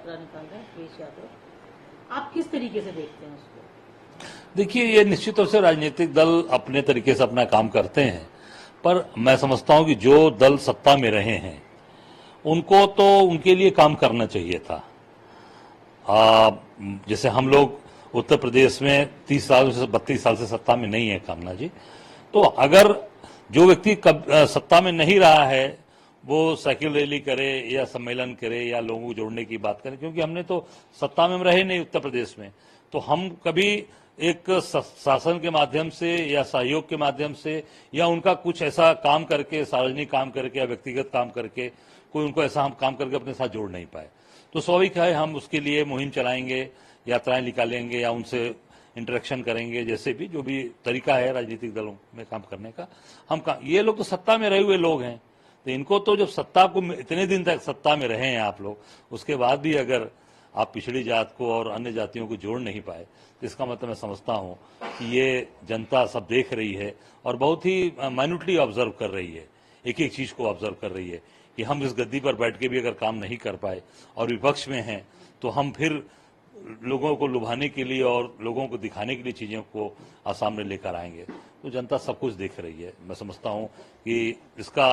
यात्रा निकाल रहे हैं अखिलेश यादव, आप किस तरीके से देखते हैं उसको? देखिए, ये निश्चित तौर से राजनीतिक दल अपने तरीके से अपना काम करते हैं, पर मैं समझता हूं कि जो दल सत्ता में रहे हैं उनको तो उनके लिए काम करना चाहिए था। जैसे हम लोग उत्तर प्रदेश में 30 साल से 32 साल से सत्ता में नहीं है कामना जी, तो अगर जो व्यक्ति सत्ता में नहीं रहा है वो साइकिल रैली करे या सम्मेलन करे या लोगों को जोड़ने की बात करे, क्योंकि हमने तो सत्ता में रहे नहीं उत्तर प्रदेश में, तो हम कभी एक शासन के माध्यम से या सहयोग के माध्यम से या उनका कुछ ऐसा काम करके, सार्वजनिक काम करके या व्यक्तिगत काम करके, कोई उनको ऐसा हम काम करके अपने साथ जोड़ नहीं पाए। तो स्वाभाविक है हम उसके लिए मुहिम चलाएंगे, यात्राएं निकालेंगे या उनसे इंटरेक्शन करेंगे, जैसे भी जो भी तरीका है राजनीतिक दलों में काम करने का। ये लोग तो सत्ता में रहे हुए लोग हैं, तो इनको तो जब सत्ता को इतने दिन तक सत्ता में रहे हैं आप लोग, उसके बाद भी अगर आप पिछड़ी जात को और अन्य जातियों को जोड़ नहीं पाए, तो इसका मतलब मैं समझता हूं कि ये जनता सब देख रही है और बहुत ही माइन्यूटली ऑब्जर्व कर रही है, एक एक चीज को ऑब्जर्व कर रही है कि हम इस गद्दी पर बैठ के भी अगर काम नहीं कर पाए और विपक्ष में हैं, तो हम फिर लोगों को लुभाने के लिए और लोगों को दिखाने के लिए चीजों को सामने लेकर आएंगे। तो जनता सब कुछ देख रही है। मैं समझता हूं कि इसका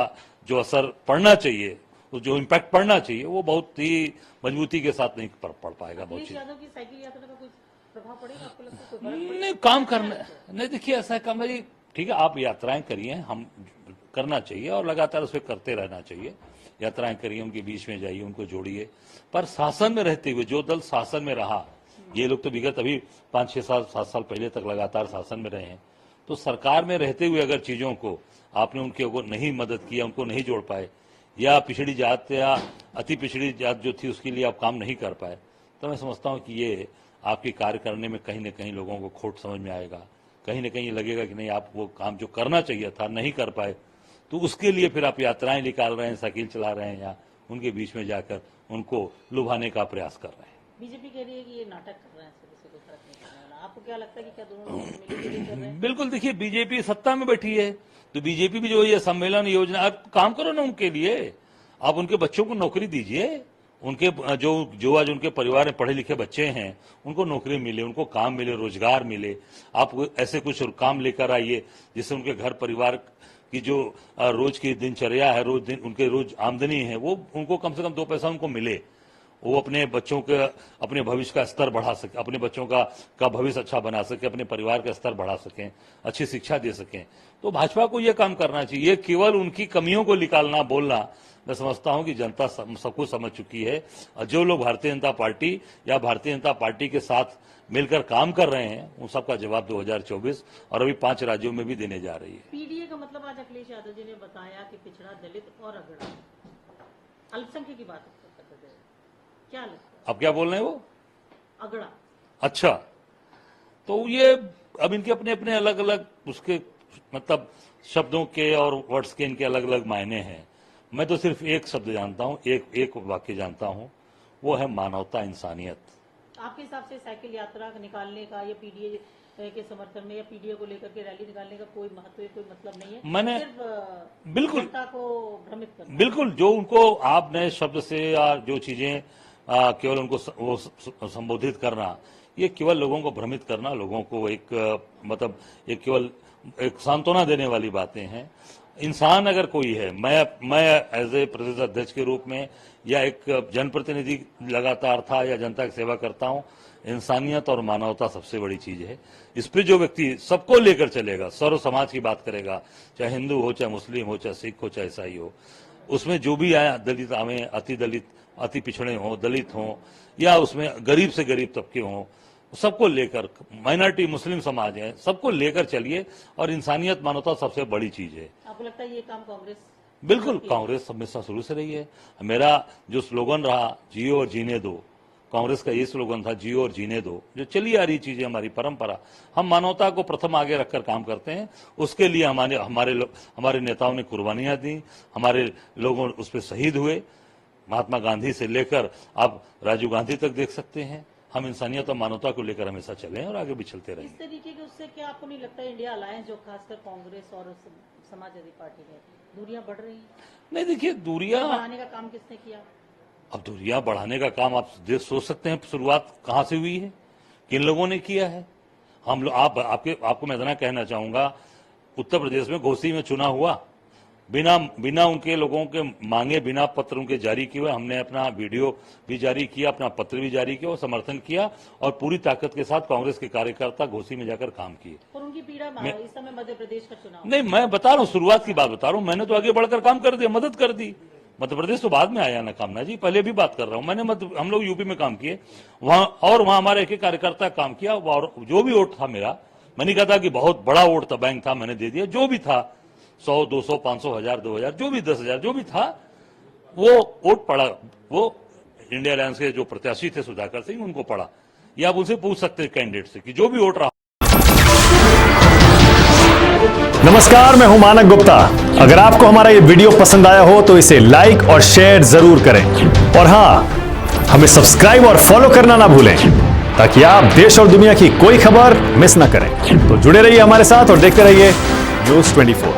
जो असर पड़ना चाहिए, तो जो इम्पैक्ट पड़ना चाहिए, वो बहुत ही मजबूती के साथ नहीं पड़ पाएगा। बहुत यादव की साइकिल यात्रा का कुछ प्रभाव पड़ेगा आपको लगता है? नहीं, काम करना नहीं। देखिए, ऐसा काम है, ठीक है, आप यात्राएं करिए, हम करना चाहिए और लगातार उस पर करते रहना चाहिए। यात्राएं करिए, उनके बीच में जाइए, उनको जोड़िए, पर शासन में रहते हुए जो दल शासन में रहा, ये लोग तो विगत अभी 5-6 साल 7 साल पहले तक लगातार शासन में रहे हैं, तो सरकार में रहते हुए अगर चीजों को आपने उनके को नहीं मदद किया, उनको नहीं जोड़ पाए, या पिछड़ी जात या अति पिछड़ी जात जो थी उसके लिए आप काम नहीं कर पाए, तो मैं समझता हूं कि ये आपके कार्य करने में कहीं न कहीं लोगों को खोट समझ में आएगा। कहीं न कहीं लगेगा कि नहीं, आप वो काम जो करना चाहिए था नहीं कर पाए, तो उसके लिए फिर आप यात्राएं निकाल रहे हैं, साइकिल चला रहे हैं या उनके बीच में जाकर उनको लुभाने का प्रयास कर रहे हैं। बीजेपी कह रही है कि ये नाटक कर रहे हैं, कोई फर्क नहीं पड़ने वाला। आपको क्या लगता है कि क्या दोनों मिलकर कर रहे हैं? बिल्कुल, देखिए, बीजेपी सत्ता में बैठी है, तो बीजेपी भी जो ये सम्मेलन योजना, आप काम करो ना उनके लिए, आप उनके बच्चों को नौकरी दीजिए, उनके जो आज उनके परिवार में पढ़े लिखे बच्चे हैं उनको नौकरी मिले, उनको काम मिले, रोजगार मिले। आप ऐसे कुछ काम लेकर आइए जिससे उनके घर परिवार की जो रोज की दिनचर्या है, उनके रोज आमदनी है, वो उनको कम से कम 2 पैसा उनको मिले, वो अपने बच्चों के अपने भविष्य का स्तर बढ़ा सके, अपने बच्चों का भविष्य अच्छा बना सके, अपने परिवार का स्तर बढ़ा सकें, अच्छी शिक्षा दे सकें। तो भाजपा को यह काम करना चाहिए। केवल उनकी कमियों को निकालना, बोलना, मैं समझता हूं कि जनता सब कुछ समझ चुकी है। जो लोग भारतीय जनता पार्टी या भारतीय जनता पार्टी के साथ मिलकर काम कर रहे हैं, उन सबका जवाब 2024 और अभी 5 राज्यों में भी देने जा रही है। पीडीए का मतलब आज अखिलेश यादव जी ने बताया कि पिछड़ा, दलित और अगड़ा, अल्पसंख्यक की बात करते थे, क्या लगता है? अब क्या बोल रहे हैं वो? अगड़ा। अच्छा, तो ये अब इनके अपने अपने अलग अलग उसके मतलब शब्दों के और वर्ड्स के इनके अलग अलग मायने हैं। मैं तो सिर्फ एक शब्द जानता हूं, एक वाक्य जानता हूं, वो है मानवता, इंसानियत। आपके हिसाब से साइकिल यात्रा निकालने का या पीडीए के समर्थन में या पीडीए को लेकर के रैली निकालने का कोई महत्व, कोई मतलब नहीं है? मैंने सिर्फ बिल्कुल जनता को भ्रमित करना। बिल्कुल, जो उनको आपने शब्द से या जो चीजें केवल उनको वो संबोधित करना, ये केवल लोगों को भ्रमित करना, लोगों को एक मतलब एक केवल एक सांत्वना देने वाली बातें हैं। इंसान अगर कोई है, मैं एज ए प्रदेश अध्यक्ष के रूप में या एक जनप्रतिनिधि लगातार था या जनता की सेवा करता हूं, इंसानियत और मानवता सबसे बड़ी चीज है। इस पे जो व्यक्ति सबको लेकर चलेगा, सर्व समाज की बात करेगा, चाहे हिंदू हो, चाहे मुस्लिम हो, चाहे सिख हो, चाहे ईसाई हो, उसमें जो भी आया, दलित आवे, अति दलित, अति पिछड़े हों, दलित हों, या उसमें गरीब से गरीब तबके हों, सबको लेकर, माइनॉरिटी मुस्लिम समाज है, सबको लेकर चलिए। और इंसानियत, मानवता सबसे बड़ी चीज है। आपको लगता है ये काम कांग्रेस? बिल्कुल, कांग्रेस हमेशा शुरू से रही है। मेरा जो स्लोगन रहा, जियो और जीने दो, कांग्रेस का ये स्लोगन था, जियो और जीने दो, जो चली आ रही चीजें, हमारी परंपरा। हम मानवता को प्रथम आगे रखकर काम करते हैं, उसके लिए हमारे नेताओं ने कुर्बानियां दी, हमारे लोगों उस पर शहीद हुए। महात्मा गांधी से लेकर आप राजीव गांधी तक देख सकते हैं। हम इंसानियत और मानवता को लेकर हमेशा चले हैं और आगे भी चलते रहेंगे। इस तरीके के उससे क्या आपको नहीं लगता इंडिया अलायंस जो खासकर कांग्रेस और समाजवादी पार्टी है, दूरियां बढ़ रही हैं? नहीं, देखिए, दूरियां बढ़ाने का काम किसने किया? अब दूरियां बढ़ाने का काम आप सोच सकते हैं शुरुआत कहां से हुई है, किन लोगों ने किया है। हम लोग आपको मैं इतना कहना चाहूंगा, उत्तर प्रदेश में घोसी में चुनाव हुआ, बिना उनके लोगों के मांगे, बिना पत्र उनके जारी किए हुए हमने अपना वीडियो भी जारी किया, अपना पत्र भी जारी किया और समर्थन किया, और पूरी ताकत के साथ कांग्रेस के कार्यकर्ता घोसी में जाकर काम किए। और उनकी पीड़ा इस समय मध्य प्रदेश का चुनाव नहीं, मैं बता रहा हूँ, शुरुआत की बात बता रहा हूँ। मैंने तो आगे बढ़कर काम कर दिया, मदद कर दी। मध्य प्रदेश तो बाद में आया ना कामना जी, पहले भी बात कर रहा हूँ। हम लोग यूपी में काम किए, वहां हमारे एक कार्यकर्ता काम किया, और जो भी वोट था मेरा, मैंने कहा था कि बहुत बड़ा वोट था, बैंक था, मैंने दे दिया। जो भी था 100, 200, 500, 1000, 2000, जो भी 10,000, जो भी था, वो वोट पड़ा, वो इंडिया अलायंस के जो प्रत्याशी थे सुधाकर सिंह, उनको पड़ा। या आप उनसे पूछ सकते हैं कैंडिडेट से कि जो भी वोट रहा। नमस्कार, मैं हूं मानक गुप्ता। अगर आपको हमारा ये वीडियो पसंद आया हो तो इसे लाइक और शेयर जरूर करें, और हां, हमें सब्सक्राइब और फॉलो करना ना भूलें, ताकि आप देश और दुनिया की कोई खबर मिस ना करें। तो जुड़े रहिए हमारे साथ और देखते रहिए न्यूज़ 24।